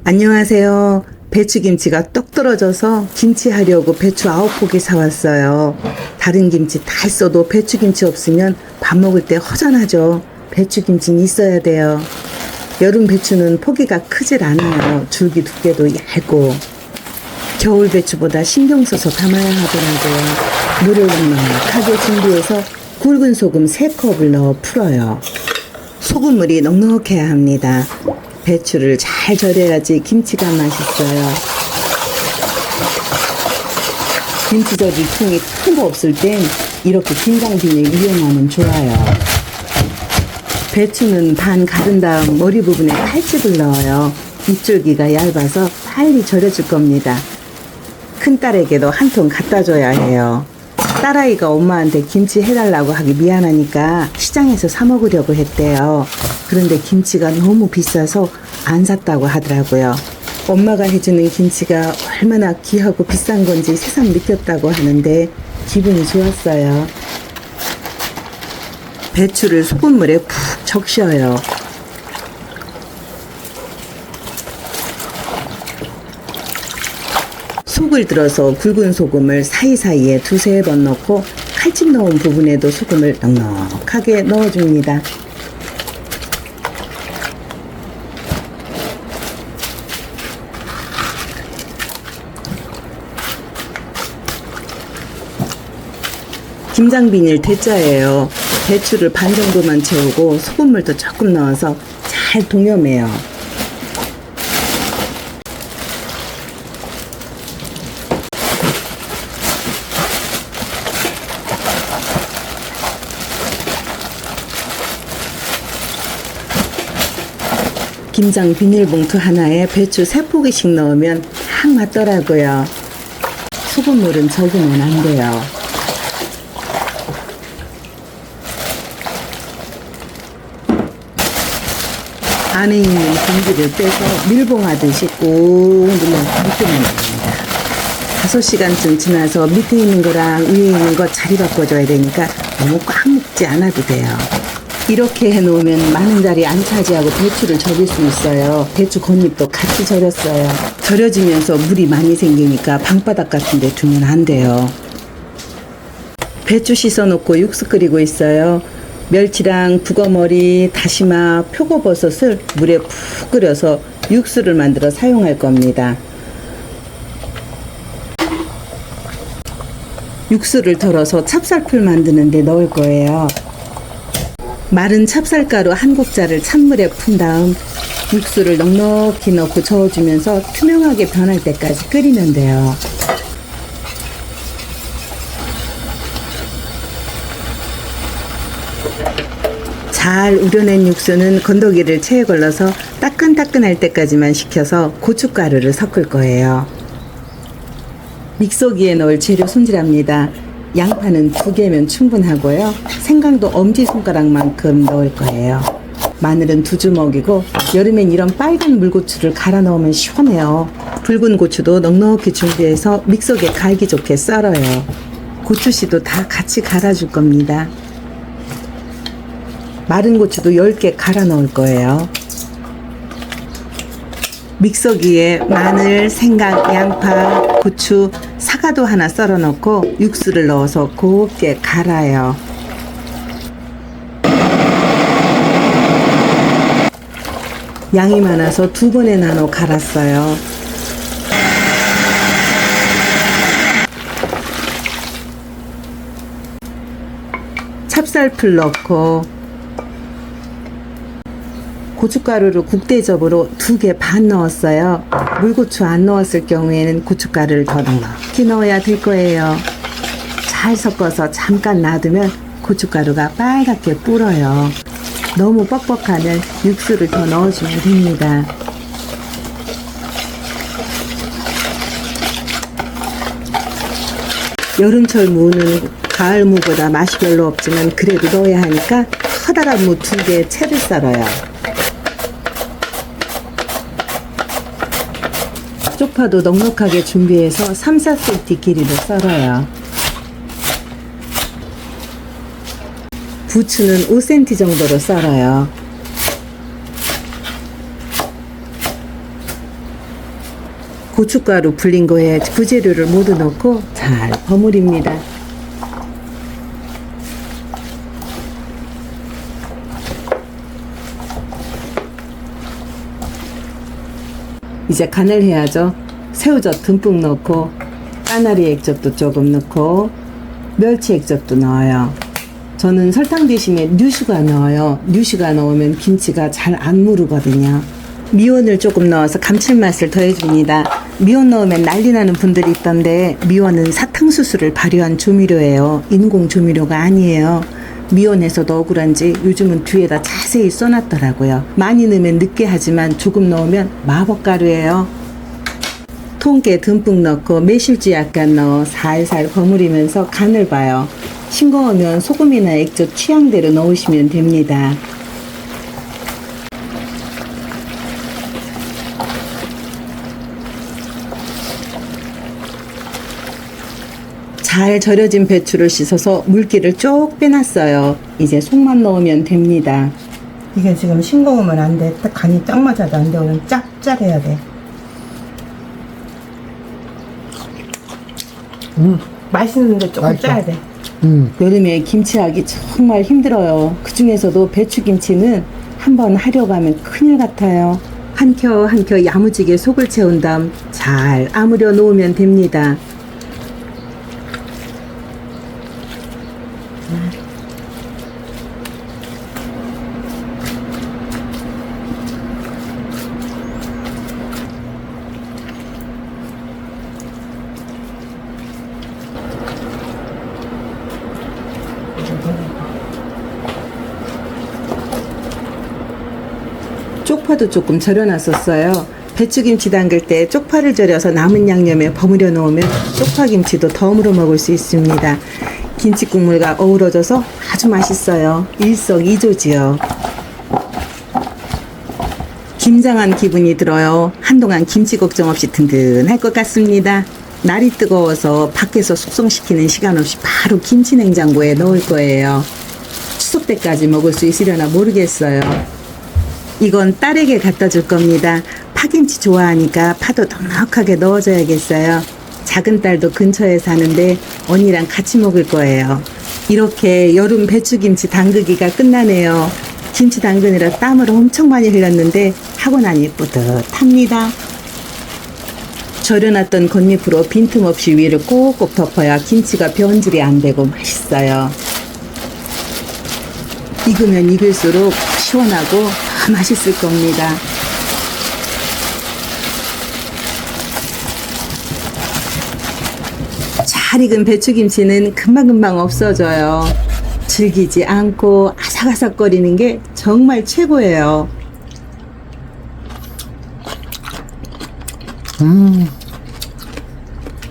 안녕하세요. 배추김치가 똑 떨어져서 김치하려고 배추 9포기 사왔어요. 다른 김치 다 있어도 배추김치 없으면 밥 먹을 때 허전하죠. 배추김치는 있어야 돼요. 여름 배추는 포기가 크질 않아요. 줄기 두께도 얇고. 겨울 배추보다 신경 써서 담아야 하더라고요. 물을 넉넉하게 준비해서 굵은 소금 3컵을 넣어 풀어요. 소금물이 넉넉해야 합니다. 배추를 잘 절여야지 김치가 맛있어요. 김치 절일 통이 큰 거 없을 땐 이렇게 김장비닐 이용하면 좋아요. 배추는 반 가른 다음 머리 부분에 칼집을 넣어요. 잎줄기가 얇아서 빨리 절여질 겁니다. 큰딸에게도 한 통 갖다 줘야 해요. 딸아이가 엄마한테 김치 해달라고 하기 미안하니까 시장에서 사 먹으려고 했대요. 그런데 김치가 너무 비싸서 안 샀다고 하더라고요. 엄마가 해주는 김치가 얼마나 귀하고 비싼 건지 새삼 느꼈다고 하는데 기분이 좋았어요. 배추를 소금물에 푹 적셔요. 속을 들어서 굵은 소금을 사이사이에 2~3번 넣고 칼집 넣은 부분에도 소금을 넉넉하게 넣어줍니다. 김장비닐 대짜예요. 배추를 반 정도만 채우고 소금물도 조금 넣어서 잘 동여매요. 김장 비닐봉투 하나에 배추 3포기씩 넣으면 딱 맞더라고요. 소금물은 적으면 안 돼요. 안에 있는 공기를 빼서 밀봉하듯이 꾹 눌러 묶으면 됩니다. 5시간쯤 지나서 밑에 있는 거랑 위에 있는 거 자리 바꿔줘야 되니까 너무 꽉 묶지 않아도 돼요. 이렇게 해놓으면 많은 자리 안 차지하고 배추를 절일 수 있어요. 배추 겉잎도 같이 절였어요. 절여지면서 물이 많이 생기니까 방바닥 같은 데 두면 안 돼요. 배추 씻어놓고 육수 끓이고 있어요. 멸치랑 북어머리, 다시마, 표고버섯을 물에 푹 끓여서 육수를 만들어 사용할 겁니다. 육수를 덜어서 찹쌀풀 만드는 데 넣을 거예요. 마른 찹쌀가루 1국자를 찬물에 푼 다음 육수를 넉넉히 넣고 저어주면서 투명하게 변할 때까지 끓이면 돼요. 잘 우려낸 육수는 건더기를 체에 걸러서 따끈따끈할 때까지만 식혀서 고춧가루를 섞을 거예요. 믹서기에 넣을 재료 손질합니다. 양파는 2개면 충분하고요. 생강도 엄지손가락만큼 넣을 거예요. 마늘은 2주먹이고 여름엔 이런 빨간 물고추를 갈아 넣으면 시원해요. 붉은 고추도 넉넉히 준비해서 믹서기에 갈기 좋게 썰어요. 고추씨도 다 같이 갈아줄 겁니다. 마른 고추도 10개 갈아 넣을 거예요. 믹서기에 마늘, 생강, 양파, 고추, 사과도 하나 썰어 넣고 육수를 넣어서 곱게 갈아요. 양이 많아서 2번에 나눠 갈았어요. 찹쌀풀 넣고 고춧가루를 국대접으로 2개 반 넣었어요. 물고추 안 넣었을 경우에는 고춧가루를 더 넉넉히 넣어야 될 거예요. 잘 섞어서 잠깐 놔두면 고춧가루가 빨갛게 불어요. 너무 뻑뻑하면 육수를 더 넣어주면 됩니다. 여름철 무는 가을 무보다 맛이 별로 없지만 그래도 넣어야 하니까 커다란 무 2개에 채를 썰어요. 쪽파도 넉넉하게 준비해서 3~4cm 길이로 썰어요. 부추는 5cm 정도로 썰어요. 고춧가루 불린 거에 부재료를 모두 넣고 잘 버무립니다. 이제 간을 해야죠. 새우젓 듬뿍 넣고 까나리 액젓도 조금 넣고 멸치 액젓도 넣어요. 저는 설탕 대신에 뉴슈가 넣어요. 뉴슈가 넣으면 김치가 잘 안 무르거든요. 미원을 조금 넣어서 감칠맛을 더해줍니다. 미원 넣으면 난리 나는 분들이 있던데 미원은 사탕수수를 발효한 조미료예요. 인공 조미료가 아니에요. 미원에서도 억울한지 요즘은 뒤에다 자세히 써놨더라고요. 많이 넣으면 느끼하지만 조금 넣으면 마법가루예요. 통깨 듬뿍 넣고 매실주 약간 넣어 살살 버무리면서 간을 봐요. 싱거우면 소금이나 액젓 취향대로 넣으시면 됩니다. 잘 절여진 배추를 씻어서 물기를 쭉 빼놨어요. 이제 속만 넣으면 됩니다. 이게 지금 싱거우면 안 돼. 딱 간이 딱 맞아도 안 돼. 오늘 짭짤해야 돼. 맛있는데 조금 맛있다. 짜야 돼. 여름에 김치하기 정말 힘들어요. 그 중에서도 배추김치는 한번 하려고 하면 큰일 같아요. 한 켜 한 켜 야무지게 속을 채운 다음 잘 아무려 놓으면 됩니다. 쪽파도 조금 절여놨었어요. 배추김치 담글 때 쪽파를 절여서 남은 양념에 버무려 놓으면 쪽파김치도 덤으로 먹을 수 있습니다. 김치국물과 어우러져서 아주 맛있어요. 일석이조지요. 김장한 기분이 들어요. 한동안 김치 걱정 없이 든든할 것 같습니다. 날이 뜨거워서 밖에서 숙성시키는 시간 없이 바로 김치 냉장고에 넣을 거예요. 추석 때까지 먹을 수 있으려나 모르겠어요. 이건 딸에게 갖다 줄 겁니다. 파김치 좋아하니까 파도 넉넉하게 넣어줘야겠어요. 작은 딸도 근처에 사는데 언니랑 같이 먹을 거예요. 이렇게 여름 배추김치 담그기가 끝나네요. 김치 담그느라 땀을 엄청 많이 흘렸는데 하고 나니 뿌듯합니다. 절여놨던 겉잎으로 빈틈없이 위를 꼭꼭 덮어야 김치가 변질이 안 되고 맛있어요. 익으면 익을수록 시원하고 더 맛있을 겁니다. 잘 익은 배추김치는 금방금방 없어져요. 질기지 않고 아삭아삭거리는 게 정말 최고예요.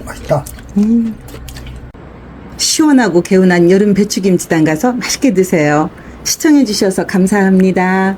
맛있다. 시원하고 개운한 여름 배추김치 담가서 맛있게 드세요. 시청해주셔서 감사합니다.